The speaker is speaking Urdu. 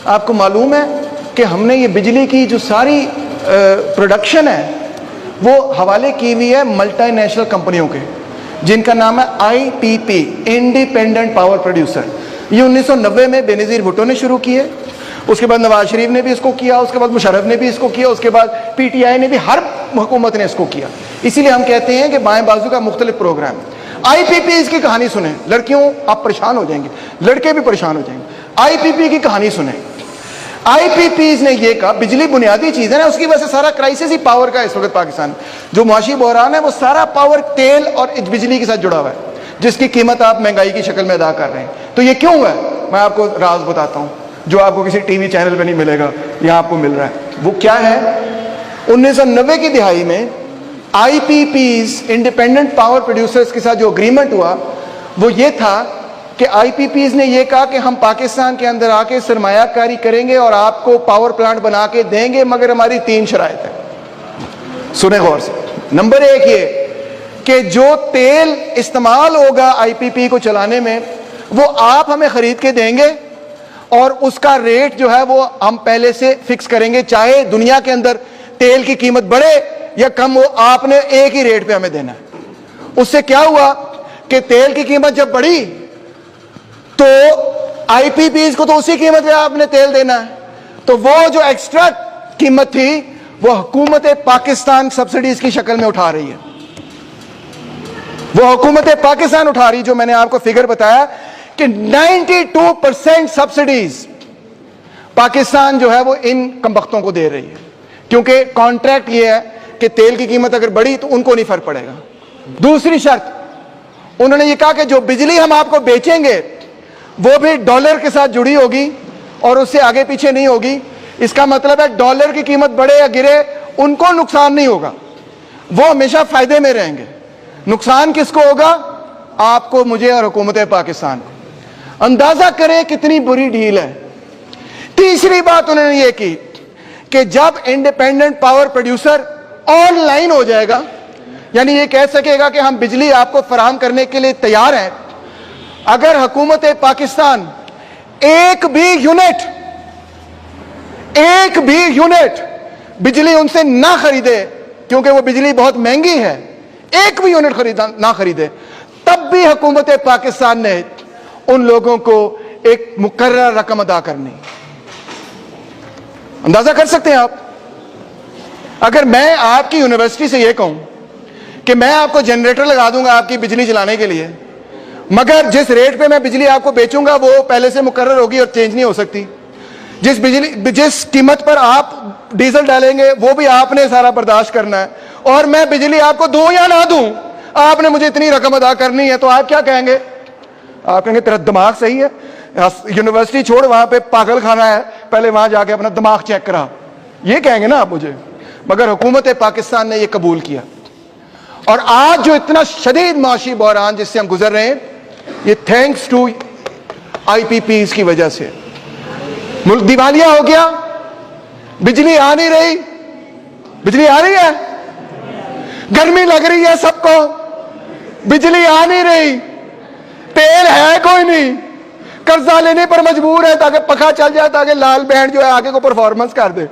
آپ کو معلوم ہے کہ ہم نے یہ بجلی کی جو ساری پروڈکشن ہے وہ حوالے کی ہوئی ہے ملٹی نیشنل کمپنیوں کے، جن کا نام ہے آئی پی پی، انڈیپینڈنٹ پاور پروڈیوسر۔ یہ 1990 میں بے نظیر بھٹو نے شروع کیے، اس کے بعد نواز شریف نے بھی اس کو کیا، اس کے بعد مشرف نے بھی اس کو کیا، اس کے بعد پی ٹی آئی نے بھی، ہر حکومت نے اس کو کیا۔ اسی لیے ہم کہتے ہیں کہ بائیں بازو کا مختلف پروگرام۔ آئی پی پی کی کہانی سنیں، لڑکیوں آپ پریشان ہو جائیں گے، لڑکے بھی پریشان ہو جائیں گے۔ آئی پی پی کی کہانی سنیں۔ آئی پی پیز نے یہ کہا بجلی بنیادی چیز ہے نا، اس کی وجہ سے سارا کرائسس ہی پاور کا اس وقت پاکستان میں، جو معاشی بحران ہے وہ سارا پاور تیل اور بجلی کے ساتھ جڑا ہوا ہے، جس کی قیمت آپ مہنگائی کی شکل میں ادا کر رہے ہیں۔ تو یہ کیوں ہے؟ میں آپ کو راز بتاتا ہوں جو آپ کو کسی ٹی وی چینل پہ نہیں ملے گا، یہاں آپ کو مل رہا ہے۔ وہ کیا ہے؟ 1990 کی دہائی میں I P Ps, independent power producers کے ساتھ جو اگریمنٹ ہوا وہ یہ تھا کہ آئی پی پیز نے یہ کہا کہ ہم پاکستان کے اندر آ کے سرمایہ کاری کریں گے اور آپ کو پاور پلانٹ بنا کے دیں گے، مگر ہماری 3 شرائط ہیں۔ سنیں غور سے۔ نمبر 1 یہ کہ جو تیل استعمال ہوگا آئی پی پی کو چلانے میں وہ آپ ہمیں خرید کے دیں گے، اور اس کا ریٹ جو ہے وہ ہم پہلے سے فکس کریں گے، چاہے دنیا کے اندر تیل کی قیمت بڑھے یا کم ہو، آپ نے ایک ہی ریٹ پہ ہمیں دینا ہے۔ اس سے کیا ہوا کہ تیل کی قیمت جب بڑھی تو آئی پی پیز کو تو اسی قیمت پہ آپ نے تیل دینا ہے، تو وہ جو ایکسٹرا قیمت تھی وہ حکومت پاکستان سبسڈیز کی شکل میں اٹھا رہی ہے۔ وہ حکومت پاکستان اٹھا رہی، جو میں نے آپ کو فگر بتایا کہ 92% سبسڈیز پاکستان جو ہے وہ ان کمبختوں کو دے رہی ہے، کیونکہ کانٹریکٹ یہ ہے کہ تیل کی قیمت اگر بڑھی تو ان کو نہیں فرق پڑے گا۔ دوسری شرط انہوں نے یہ کہا کہ جو بجلی ہم آپ کو بیچیں گے وہ بھی ڈالر کے ساتھ جڑی ہوگی اور اس سے آگے پیچھے نہیں ہوگی۔ اس کا مطلب ہے ڈالر کی قیمت بڑھے یا گرے ان کو نقصان نہیں ہوگا، وہ ہمیشہ فائدے میں رہیں گے۔ نقصان کس کو ہوگا؟ آپ کو، مجھے اور حکومت پاکستان کو۔ اندازہ کریں کتنی بری ڈیل ہے۔ تیسری بات انہوں نے یہ کی کہ جب independent power producer online ہو جائے گا، یعنی یہ کہہ سکے گا کہ ہم بجلی آپ کو فراہم کرنے کے لیے تیار ہیں، اگر حکومت پاکستان ایک بھی یونٹ بجلی ان سے نہ خریدے، کیونکہ وہ بجلی بہت مہنگی ہے، ایک بھی یونٹ نہ خریدے، تب بھی حکومت پاکستان نے ان لوگوں کو ایک مقررہ رقم ادا کرنی۔ اندازہ کر سکتے ہیں آپ؟ اگر میں آپ کی یونیورسٹی سے یہ کہوں کہ میں آپ کو جنریٹر لگا دوں گا آپ کی بجلی چلانے کے لیے، مگر جس ریٹ پہ میں بجلی آپ کو بیچوں گا وہ پہلے سے مقرر ہوگی اور چینج نہیں ہو سکتی، جس قیمت پر آپ ڈیزل ڈالیں گے وہ بھی آپ نے سارا برداشت کرنا ہے، اور میں بجلی آپ کو دوں یا نہ دوں آپ نے مجھے اتنی رقم ادا کرنی ہے، تو آپ کیا کہیں گے؟ آپ کہیں گے تیرا دماغ صحیح ہے، یونیورسٹی چھوڑ وہاں پہ پاگل خانہ ہے، پہلے وہاں جا کے اپنا دماغ چیک کرا، یہ کہیں گے نا آپ مجھے۔ مگر حکومت پاکستان نے یہ قبول کیا، اور آج جو اتنا شدید معاشی بحران جس سے ہم گزر رہے ہیں یہ thanks to I P Ps کی وجہ سے۔ ملک دیوالیہ ہو گیا، بجلی آ نہیں رہی، بجلی آ رہی ہے، گرمی لگ رہی ہے سب کو، بجلی آ نہیں رہی، تیل ہے کوئی نہیں، قرضہ لینے پر مجبور ہے تاکہ پنکھا چل جائے، تاکہ لال بینڈ جو ہے آگے کو پرفارمنس کر دے۔